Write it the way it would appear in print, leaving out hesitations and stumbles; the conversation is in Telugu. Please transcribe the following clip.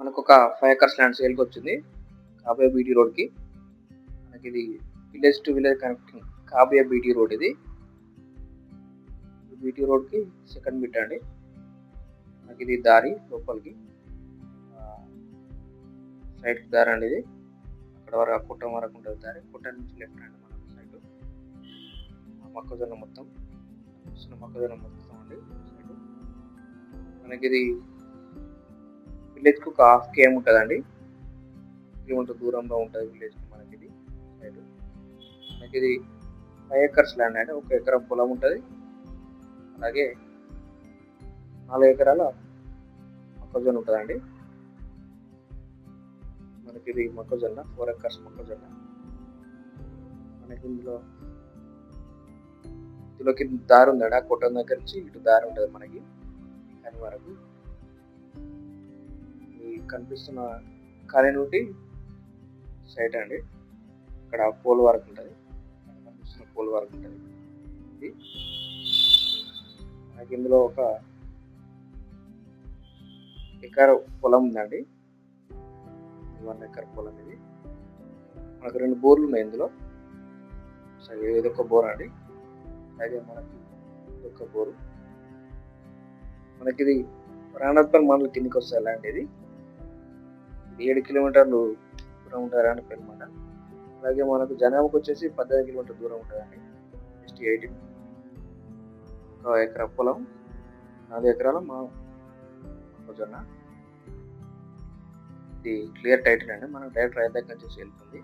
మనకు ఒక 5 ఎకర్స్ ల్యాండ్ సేల్కి వచ్చింది కాబోయే బీటీ రోడ్కి. మనకి ఇది విలేజ్ టు విలేజ్ కనెక్టింగ్ కాబోయే బీటీ రోడ్. ఇది బీటీ రోడ్కి సెకండ్ బిట్ అండి. మనకి ఇది దారి లోపలికి సైడ్కి దారి అండి. ఇది అక్కడ వరకు కుట్టం వరకు ఉంటుంది దారి. కుట్ట నుంచి లెఫ్ట్ హ్యాండ్ మన సైడ్ మొక్కజొన్న మొత్తం అండి. మనకి ఇది విలేజ్కి ఒక 1/2 km ఉంటుందండి. కిలోమీటర్ దూరంలో ఉంటుంది విలేజ్కి మనకి ఇది సైడ్. మనకి ఇది 5 ఎకర్స్ ల్యాండ్ అండి. 1 ఎకరం పొలం ఉంటుంది. అలాగే 4 ఎకరాల మొక్కజొన్న ఉంటుందండి. మనకి ఇది మొక్కజొన్న 4 ఎకర్స్ మొక్కజొన్న. మనకి ఇందులోకి దారి ఉందండి. ఆ కొట్టం దగ్గర నుంచి ఇటు దారి ఉంటుంది మనకి దాని వరకు. కనిపిస్తున్న కాలనీ నుండి సైడ్ అండి. ఇక్కడ పోల్ వరకు ఉంటుంది. కనిపిస్తున్న పోల్ వరకు ఉంటుంది. ఇది మనకి ఇందులో ఒక ఎకర పొలం ఉందండి. 1 ఎకర్ పొలం ఇది. మనకు 2 బోర్లు ఉన్నాయి ఇందులో. సరే ఇదొక బోర్ అండి. అలాగే మనకి ఇదొక బోరు. మనకి ఇది రాణత్పల్ మండలం కిందికి వస్తుంది ల్యాండ్. ఇది 7 కిలోమీటర్లు దూరం ఉంటుంది రాణత్పల్ మండలం. అలాగే మనకు జనాభాకి వచ్చేసి 15 కిలోమీటర్ల దూరం ఉంటుందండి. జస్ట్ 18. 1 ఎకరా పొలం 4 ఎకరాల మొక్కజొన్న. ఇది క్లియర్ టైటిల్ అండి. మనకు డైరెక్ట్ రైతు దగ్గర నుంచి వెళ్తుంది.